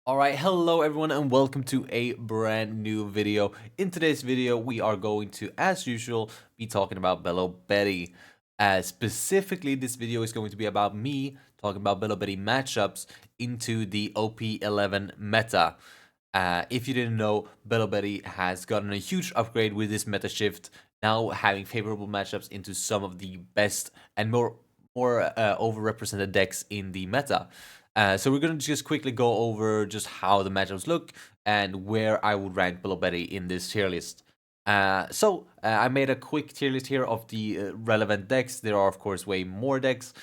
Alright, hello everyone and welcome to a brand new video. In today's video, we are going to, as usual, be talking about Belo Betty. Specifically, this video is going to be about me talking about Belo Betty matchups into the OP11 meta. If you didn't know, Belo Betty has gotten a huge upgrade with this meta shift, now having favorable matchups into some of the best and more overrepresented decks in the meta. So we're going to just quickly go over just how the matchups look and where I would rank Belo Betty in this tier list. I made a quick tier list here of the relevant decks. There are, of course, way more decks.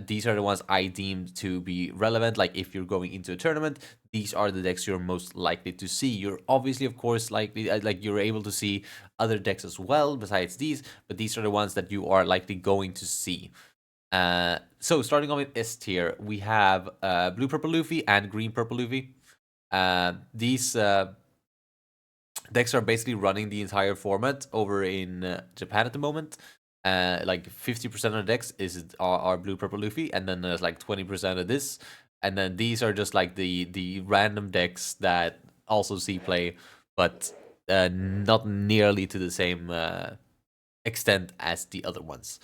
These are the ones I deemed to be relevant. Like if you're going into a tournament, these are the decks you're most likely to see. You're obviously, of course, likely like you're able to see other decks as well besides these, but these are the ones that you are likely going to see. So starting off with S tier, we have blue purple Luffy and green purple Luffy. These decks are basically running the entire format over in Japan at the moment. Like 50% of the decks are blue purple Luffy, and then there's like 20% of this, and then these are just like the random decks that also see play, but not nearly to the same extent as the other ones.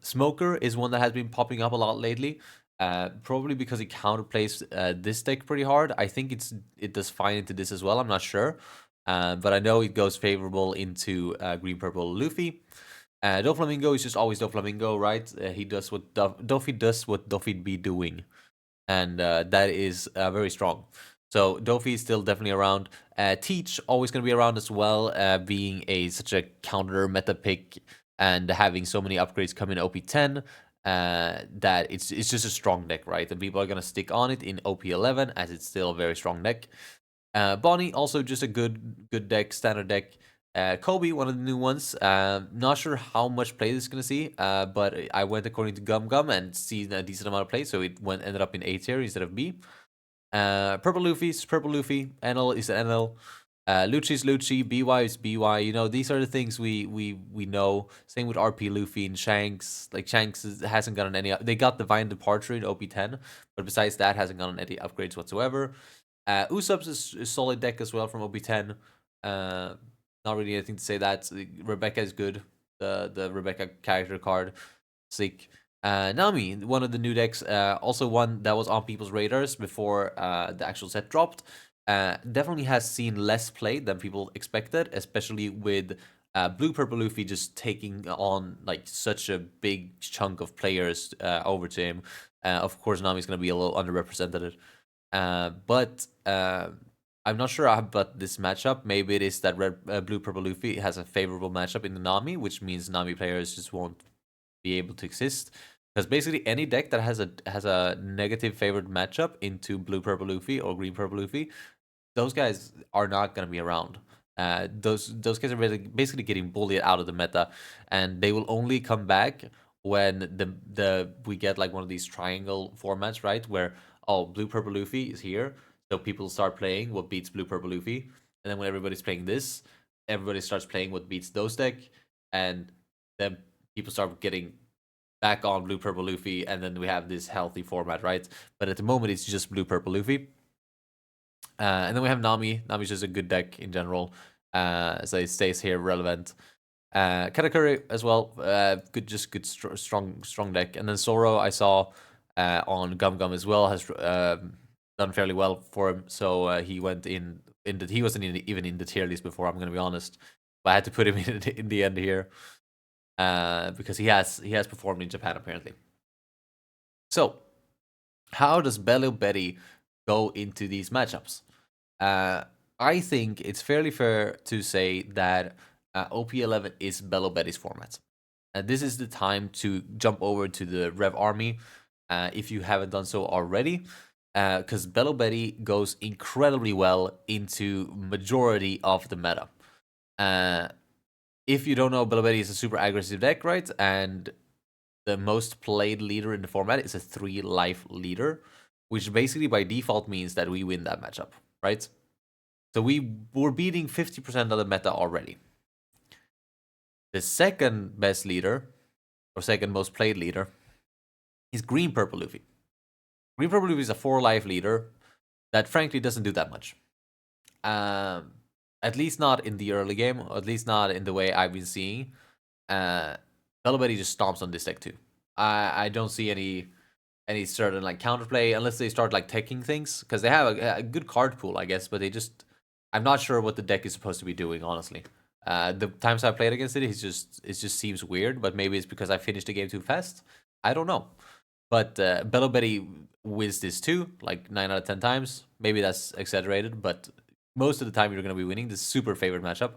Smoker is one that has been popping up a lot lately. Probably because it counterplays this deck pretty hard. I think it does fine into this as well. I'm not sure, but I know it goes favorable into green purple Luffy. Doflamingo is just always Doflamingo, right? He does what Doffy does what Doffy'd be doing, and that is very strong. So Doffy is still definitely around. Teach always going to be around as well, being such a counter meta pick and having so many upgrades come in OP10. That it's just a strong deck, right? And people are gonna stick on it in OP11 as it's still a very strong deck. Bonnie also just a good deck, standard deck. Kobe, one of the new ones. Not sure how much play this is gonna see, but I went according to Gum Gum and seen a decent amount of play, so it ended up in A tier instead of B. Purple Luffy's Purple Luffy. NL is NL. Lucci's Lucci, BY is BY. You know, these are the things we know. Same with RP Luffy and Shanks. Like Shanks hasn't gotten any. They got Divine Departure in OP10, but besides that, hasn't gotten any upgrades whatsoever. Usopp's is a solid deck as well from OP10. Not really anything to say that. Rebecca is good. The Rebecca character card, sick. Nami, one of the new decks, also one that was on people's radars before the actual set dropped. Definitely has seen less play than people expected, especially with Blue Purple Luffy just taking on like such a big chunk of players over to him. Of course, Nami's going to be a little underrepresented. But I'm not sure about this matchup. Maybe it is that Blue Purple Luffy has a favorable matchup in the Nami, which means Nami players just won't be able to exist. Because basically any deck that has a negative favored matchup into Blue Purple Luffy or Green Purple Luffy, those guys are not going to be around. Those guys are basically getting bullied out of the meta, and they will only come back when we get like one of these triangle formats, right? Where Blue Purple Luffy is here, so people start playing what beats Blue Purple Luffy, and then when everybody's playing this, everybody starts playing what beats those deck, and then people start getting back on Blue Purple Luffy, and then we have this healthy format, right? But at the moment, it's just Blue Purple Luffy. And then we have Nami. Nami's just a good deck in general, so it stays here relevant. Katakuri as well, good strong deck. And then Zoro I saw on Gum Gum as well has done fairly well for him. So he went in he wasn't even in the tier list before. I'm gonna be honest, but I had to put him in the end here because he has performed in Japan apparently. So how does Belo Betty go into these matchups? I think it's fairly fair to say that OP11 is Belo Betty's format. This is the time to jump over to the Rev Army if you haven't done so already, because Belo Betty goes incredibly well into majority of the meta. If you don't know, Belo Betty is a super aggressive deck, right? And the most played leader in the format is a 3-life leader, which basically by default means that we win that matchup, right? So we're beating 50% of the meta already. The second best leader, or second most played leader, is Green Purple Luffy. Green Purple Luffy is a 4-life leader that frankly doesn't do that much. At least not in the early game, or at least not in the way I've been seeing. Belo Bettys just stomps on this deck too. I don't see any certain like counterplay unless they start like taking things, because they have a good card pool, I guess, but they just, I'm not sure what the deck is supposed to be doing, honestly. The times I played against it, it just seems weird, but maybe it's because I finished the game too fast. I don't know. But Belo Betty wins this too, like 9 out of 10 times. Maybe that's exaggerated, but most of the time you're going to be winning. This super favorite matchup.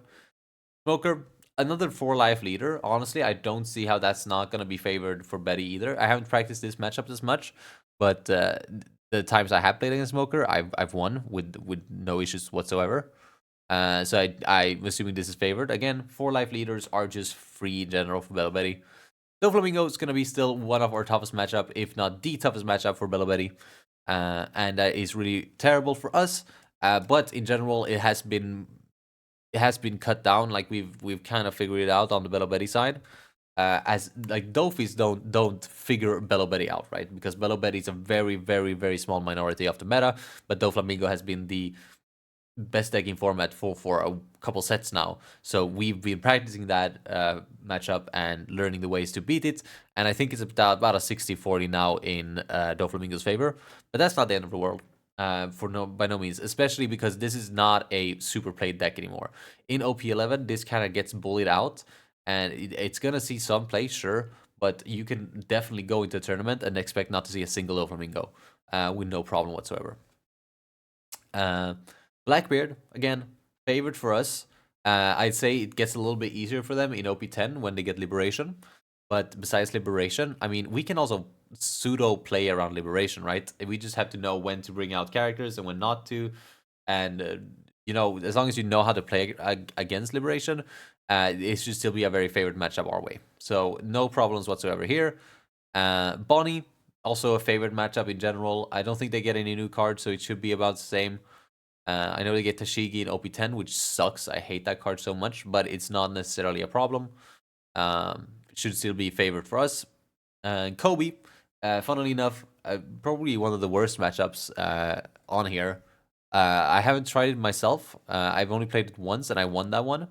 Smoker, another 4-life leader. Honestly, I don't see how that's not going to be favored for Betty either. I haven't practiced this matchup as much, but the times I have played against Smoker, I've won with no issues whatsoever. So I'm assuming this is favored. Again, 4-life leaders are just free in general for Belo Betty. Doflamingo is going to be still one of our toughest matchup, if not the toughest matchup for Belo Betty. And that is really terrible for us. But in general, it has been cut down. Like we've kind of figured it out on the Belo Betty side. As like Dofis don't figure Belo Betty out, right? Because Belo Betty is a very, very, very small minority of the meta, but Doflamingo has been the best decking format for a couple sets now. So we've been practicing that matchup and learning the ways to beat it. And I think it's about a 60-40 now in Doflamingo's favor. But that's not the end of the world. By no means, especially because this is not a super played deck anymore. In OP11, this kind of gets bullied out, and it's gonna see some play, sure, but you can definitely go into a tournament and expect not to see a single Doflamingo with no problem whatsoever. Blackbeard, again, favored for us. I'd say it gets a little bit easier for them in OP10 when they get Liberation. But besides Liberation, I mean, we can also pseudo play around Liberation, right? We just have to know when to bring out characters and when not to. And, you know, as long as you know how to play against Liberation, it should still be a very favorite matchup our way. So no problems whatsoever here. Bonnie, also a favorite matchup in general. I don't think they get any new cards, so it should be about the same. I know they get Tashigi in OP10, which sucks. I hate that card so much, but it's not necessarily a problem. It should still be favored for us. Kobe, funnily enough, probably one of the worst matchups on here. I haven't tried it myself. I've only played it once, and I won that one.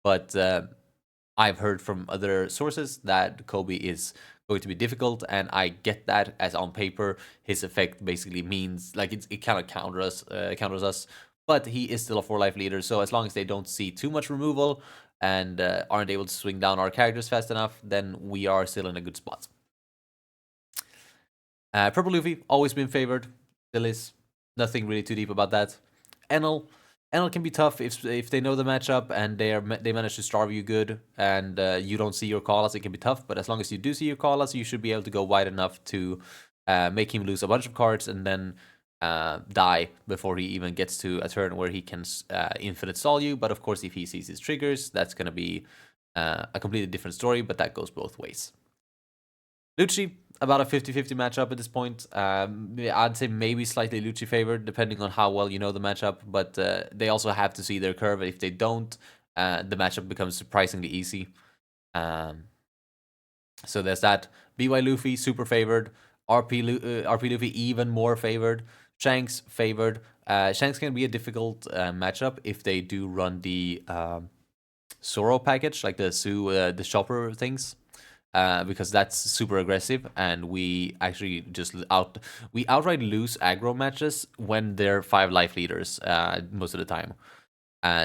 But I've heard from other sources that Kobe is going to be difficult, and I get that, as on paper his effect basically means like it kind of counters us, but he is still a 4-life leader, so as long as they don't see too much removal and aren't able to swing down our characters fast enough, then we are still in a good spot. Purple Luffy, always been favored, still is. Nothing really too deep about that. Enel, Enel can be tough if they know the matchup and they manage to starve you good, and you don't see your Kalas. It can be tough, but as long as you do see your Kalas, you should be able to go wide enough to make him lose a bunch of cards and then die before he even gets to a turn where he can infinite stall you. But of course, if he sees his triggers, that's going to be a completely different story, but that goes both ways. Lucci, about a 50-50 matchup at this point. I'd say maybe slightly Lucci favored, depending on how well you know the matchup, but they also have to see their curve. If they don't, the matchup becomes surprisingly easy. So there's that. BY Luffy, super favored. RP Luffy, even more favored. Shanks, favored. Shanks can be a difficult matchup if they do run the Zoro package, like the shopper things. Because that's super aggressive, and we actually just outright lose aggro matches when they're 5-life leaders most of the time.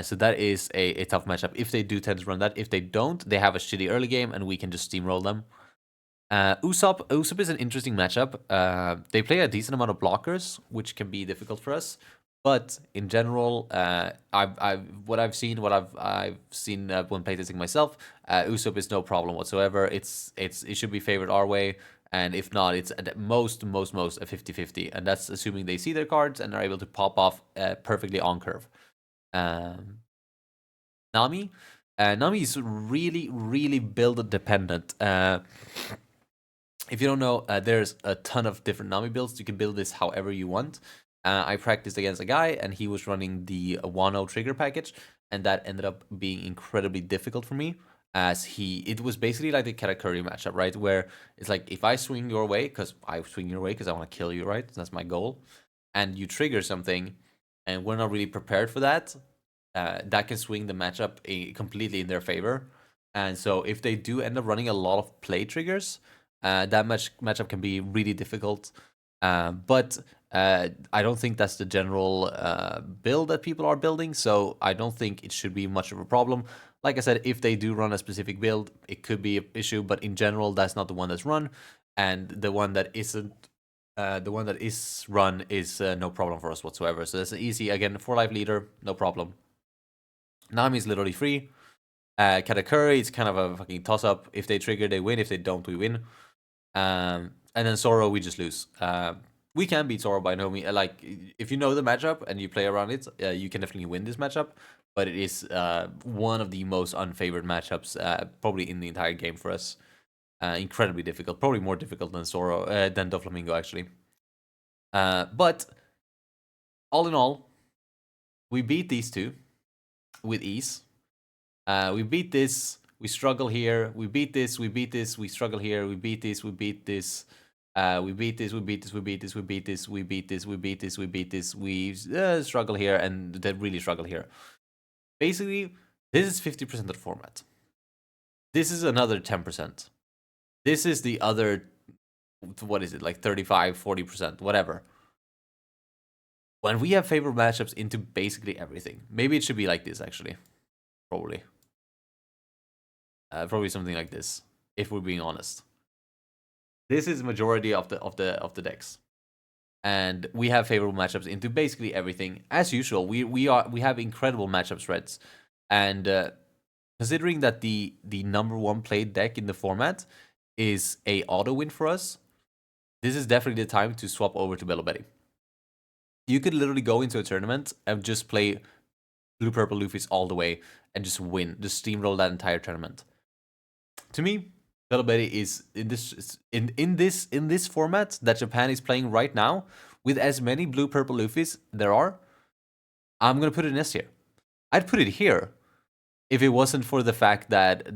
So that is a tough matchup if they do tend to run that. If they don't, they have a shitty early game, and we can just steamroll them. Usopp is an interesting matchup. They play a decent amount of blockers, which can be difficult for us. But in general, I've seen when playtesting myself, Usopp is no problem whatsoever. It should be favored our way, and if not, it's at most a 50-50, and that's assuming they see their cards and are able to pop off perfectly on curve. Nami, Nami is really build dependent. If you don't know, there's a ton of different Nami builds. You can build this however you want. I practiced against a guy, and he was running the Wano trigger package, and that ended up being incredibly difficult for me, as it was basically like the Katakuri matchup, right? Where it's like, if I swing your way, because I swing your way because I want to kill you, right? That's my goal. and you trigger something, and we're not really prepared for that, that can swing the matchup completely in their favor. And so if they do end up running a lot of play triggers, that matchup can be really difficult. But I don't think that's the general build that people are building, so I don't think it should be much of a problem. Like I said, if they do run a specific build, it could be an issue, but in general, that's not the one that's run, and the one that isn't, the one that is run is no problem for us whatsoever. So that's an easy, again, 4-life leader, no problem. Nami is literally free. Katakuri, it's kind of a fucking toss-up. If they trigger, they win. If they don't, we win. And then Zoro, we just lose. We can beat Zoro by no means. Like, if you know the matchup and you play around it, you can definitely win this matchup. But it is one of the most unfavored matchups probably in the entire game for us. Incredibly difficult. Probably more difficult than Zoro, than Doflamingo, actually. But all in all, we beat these two with ease. We beat this. We struggle here. We beat this. We beat this. We struggle here. We beat this. We beat this. We beat this. We beat this. We beat this. We beat this. We beat this. We beat this. We beat this. We struggle here, and they really struggle here. Basically, this is 50% of the format. This is another 10%. This is the other, what is it, like 35, 40%, whatever. When we have favorable matchups into basically everything, maybe it should be like this, actually. Probably. Probably something like this, if we're being honest. This is majority of the decks, and we have favorable matchups into basically everything. As usual, we have incredible matchup spreads, and considering that the number one played deck in the format is a auto win for us, this is definitely the time to swap over to Belo Betty. You could literally go into a tournament and just play blue purple Luffy's all the way and just win, just steamroll that entire tournament. To me, Belo Betty is in this format that Japan is playing right now, with as many blue purple Luffy's there are. I'm gonna put it in S tier. I'd put it here if it wasn't for the fact that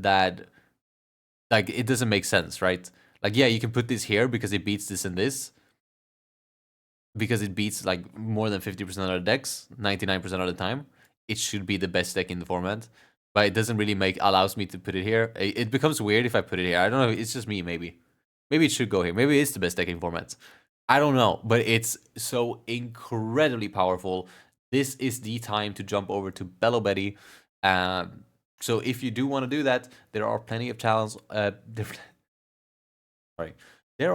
like it doesn't make sense, right? Like, yeah, you can put this here because it beats this and this, because it beats like more than 50% of the decks 99% of the time. It should be the best deck in the format, but it doesn't really allows me to put it here. It becomes weird if I put it here. I don't know. It's just me, maybe it should go here. Maybe it's the best deck in format. I don't know, but it's so incredibly powerful. This is the time to jump over to Belo Betty. So if you do want to do that, there are plenty of channels. There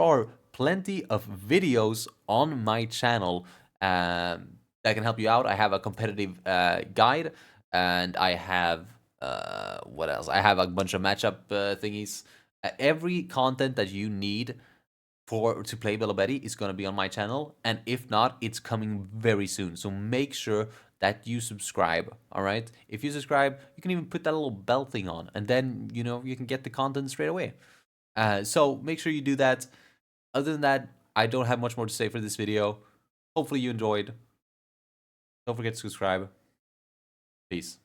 are plenty of videos on my channel that can help you out. I have a competitive guide, and I have what else? I have a bunch of matchup thingies. Every content that you need to play Belo Betty is going to be on my channel, and if not, it's coming very soon. So make sure that you subscribe. All right, if you subscribe, you can even put that little bell thing on, and then you can get the content straight away. So make sure you do that. Other than that, I don't have much more to say for this video. Hopefully you enjoyed. Don't forget to subscribe. Peace.